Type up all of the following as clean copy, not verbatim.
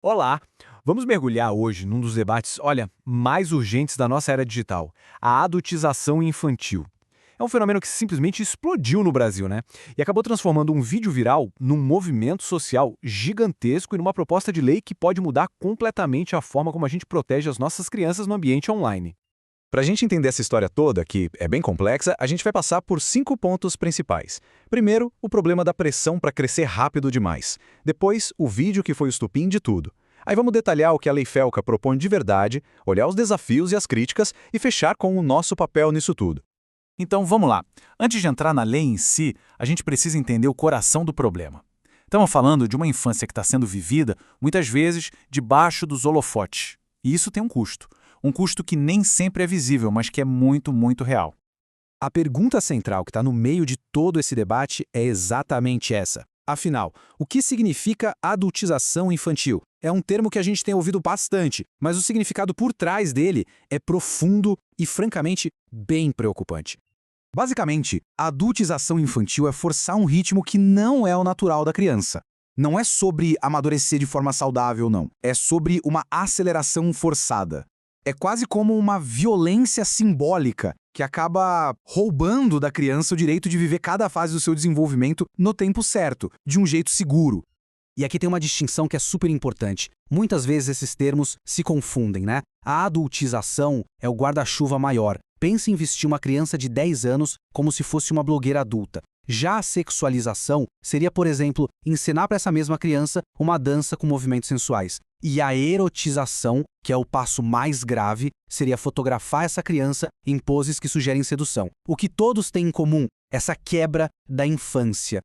Olá! Vamos mergulhar hoje num dos debates, olha, mais urgentes da nossa era digital, a adultização infantil. É um fenômeno que simplesmente explodiu no Brasil, né? E acabou transformando um vídeo viral num movimento social gigantesco e numa proposta de lei que pode mudar completamente a forma como a gente protege as nossas crianças no ambiente online. Para a gente entender essa história toda, que é bem complexa, a gente vai passar por 5 pontos principais. Primeiro, o problema da pressão para crescer rápido demais. Depois, o vídeo que foi o estupim de tudo. Aí vamos detalhar o que a Lei Felca propõe de verdade, olhar os desafios e as críticas e fechar com o nosso papel nisso tudo. Então vamos lá. Antes de entrar na lei em si, a gente precisa entender o coração do problema. Estamos falando de uma infância que está sendo vivida, muitas vezes, debaixo dos holofotes. E isso tem um custo. Um custo que nem sempre é visível, mas que é muito, muito real. A pergunta central que está no meio de todo esse debate é exatamente essa. Afinal, o que significa adultização infantil? É um termo que a gente tem ouvido bastante, mas o significado por trás dele é profundo e, francamente, bem preocupante. Basicamente, a adultização infantil é forçar um ritmo que não é o natural da criança. Não é sobre amadurecer de forma saudável, não. É sobre uma aceleração forçada. É quase como uma violência simbólica que acaba roubando da criança o direito de viver cada fase do seu desenvolvimento no tempo certo, de um jeito seguro. E aqui tem uma distinção que é super importante. Muitas vezes esses termos se confundem, né? A adultização é o guarda-chuva maior. Pense em vestir uma criança de 10 anos como se fosse uma blogueira adulta. Já a sexualização seria, por exemplo, ensinar para essa mesma criança uma dança com movimentos sensuais. E a erotização, que é o passo mais grave, seria fotografar essa criança em poses que sugerem sedução. O que todos têm em comum? Essa quebra da infância.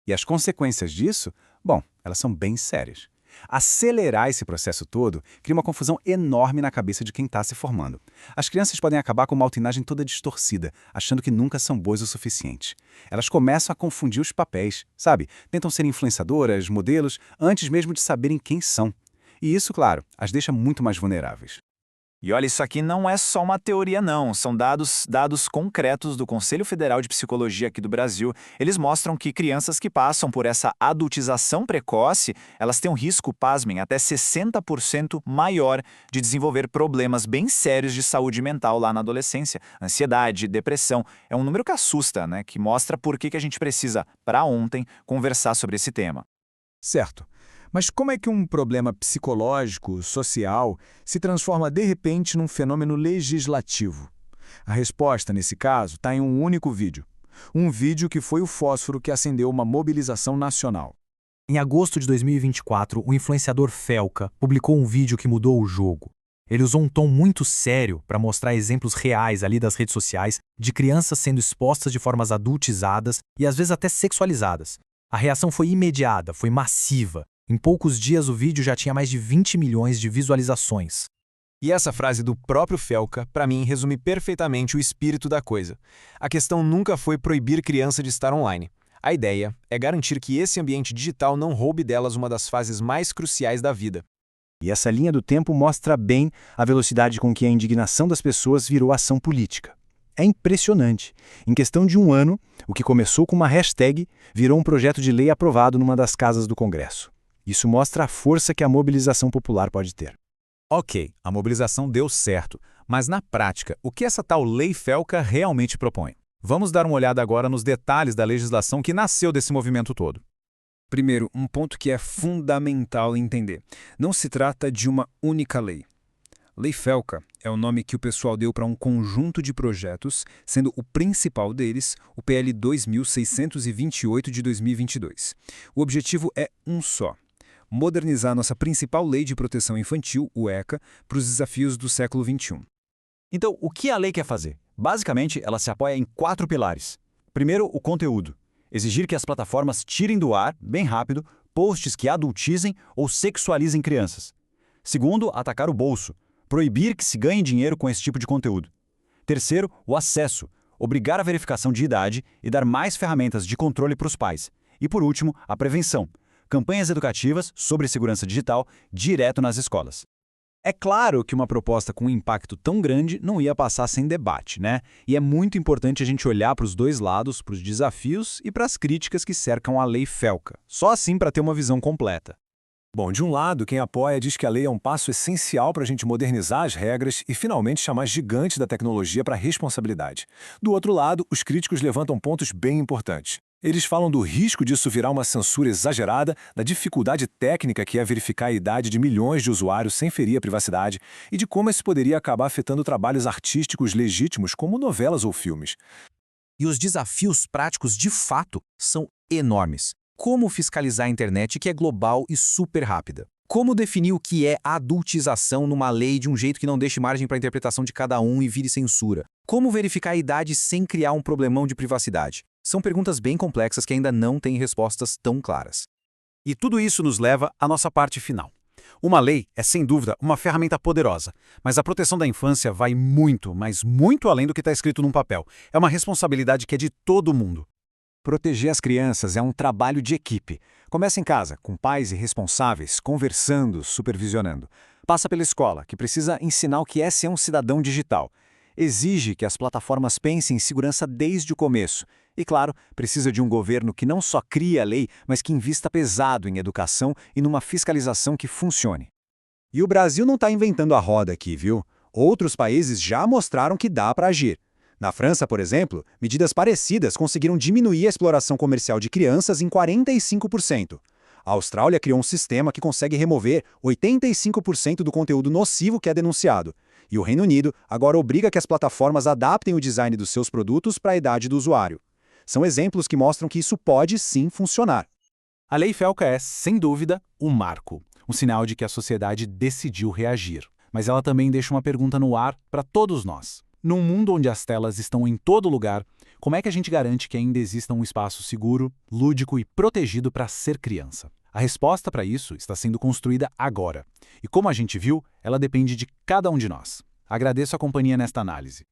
E as consequências disso? Bom, elas são bem sérias. Acelerar esse processo todo cria uma confusão enorme na cabeça de quem está se formando. As crianças podem acabar com uma autoimagem toda distorcida, achando que nunca são boas o suficiente. Elas começam a confundir os papéis, sabe? Tentam ser influenciadoras, modelos, antes mesmo de saberem quem são. E isso, claro, as deixa muito mais vulneráveis. E olha, isso aqui não é só uma teoria não, são dados concretos do Conselho Federal de Psicologia aqui do Brasil. Eles mostram que crianças que passam por essa adultização precoce, elas têm um risco, pasmem, até 60% maior de desenvolver problemas bem sérios de saúde mental lá na adolescência. Ansiedade, depressão, é um número que assusta, né? Que mostra por que a gente precisa, para ontem, conversar sobre esse tema. Certo. Mas como é que um problema psicológico, social, se transforma de repente num fenômeno legislativo? A resposta, nesse caso, está em um único vídeo. Um vídeo que foi o fósforo que acendeu uma mobilização nacional. Em agosto de 2024, o influenciador Felca publicou um vídeo que mudou o jogo. Ele usou um tom muito sério para mostrar exemplos reais ali das redes sociais de crianças sendo expostas de formas adultizadas e às vezes até sexualizadas. A reação foi imediata, foi massiva. Em poucos dias, o vídeo já tinha mais de 20 milhões de visualizações. E essa frase do próprio Felca, para mim, resume perfeitamente o espírito da coisa. A questão nunca foi proibir criança de estar online. A ideia é garantir que esse ambiente digital não roube delas uma das fases mais cruciais da vida. E essa linha do tempo mostra bem a velocidade com que a indignação das pessoas virou ação política. É impressionante. Em questão de um ano, o que começou com uma hashtag virou um projeto de lei aprovado numa das casas do Congresso. Isso mostra a força que a mobilização popular pode ter. Ok, a mobilização deu certo, mas na prática, o que essa tal Lei Felca realmente propõe? Vamos dar uma olhada agora nos detalhes da legislação que nasceu desse movimento todo. Primeiro, um ponto que é fundamental entender. Não se trata de uma única lei. Lei Felca é o nome que o pessoal deu para um conjunto de projetos, sendo o principal deles o PL 2628 de 2022. O objetivo é um só: modernizar nossa principal lei de proteção infantil, o ECA, para os desafios do século XXI. Então, o que a lei quer fazer? Basicamente, ela se apoia em 4 pilares. Primeiro, o conteúdo. Exigir que as plataformas tirem do ar, bem rápido, posts que adultizem ou sexualizem crianças. Segundo, atacar o bolso. Proibir que se ganhe dinheiro com esse tipo de conteúdo. Terceiro, o acesso. Obrigar a verificação de idade e dar mais ferramentas de controle para os pais. E por último, a prevenção. Campanhas educativas sobre segurança digital direto nas escolas. É claro que uma proposta com um impacto tão grande não ia passar sem debate, né? E é muito importante a gente olhar para os dois lados, para os desafios e para as críticas que cercam a Lei Felca. Só assim para ter uma visão completa. Bom, de um lado, quem apoia diz que a lei é um passo essencial para a gente modernizar as regras e finalmente chamar gigantes da tecnologia para a responsabilidade. Do outro lado, os críticos levantam pontos bem importantes. Eles falam do risco disso virar uma censura exagerada, da dificuldade técnica que é verificar a idade de milhões de usuários sem ferir a privacidade e de como isso poderia acabar afetando trabalhos artísticos legítimos como novelas ou filmes. E os desafios práticos, de fato, são enormes. Como fiscalizar a internet que é global e super rápida? Como definir o que é adultização numa lei de um jeito que não deixe margem para a interpretação de cada um e vire censura? Como verificar a idade sem criar um problemão de privacidade? São perguntas bem complexas que ainda não têm respostas tão claras. E tudo isso nos leva à nossa parte final. Uma lei é, sem dúvida, uma ferramenta poderosa, mas a proteção da infância vai muito, mas muito além do que está escrito num papel. É uma responsabilidade que é de todo mundo. Proteger as crianças é um trabalho de equipe. Começa em casa, com pais e responsáveis, conversando, supervisionando. Passa pela escola, que precisa ensinar o que é ser um cidadão digital. Exige que as plataformas pensem em segurança desde o começo. E, claro, precisa de um governo que não só crie a lei, mas que invista pesado em educação e numa fiscalização que funcione. E o Brasil não está inventando a roda aqui, viu? Outros países já mostraram que dá para agir. Na França, por exemplo, medidas parecidas conseguiram diminuir a exploração comercial de crianças em 45%. A Austrália criou um sistema que consegue remover 85% do conteúdo nocivo que é denunciado. E o Reino Unido agora obriga que as plataformas adaptem o design dos seus produtos para a idade do usuário. São exemplos que mostram que isso pode sim funcionar. A Lei Felca é, sem dúvida, um marco, um sinal de que a sociedade decidiu reagir. Mas ela também deixa uma pergunta no ar para todos nós. Num mundo onde as telas estão em todo lugar, como é que a gente garante que ainda exista um espaço seguro, lúdico e protegido para ser criança? A resposta para isso está sendo construída agora. E como a gente viu, ela depende de cada um de nós. Agradeço a companhia nesta análise.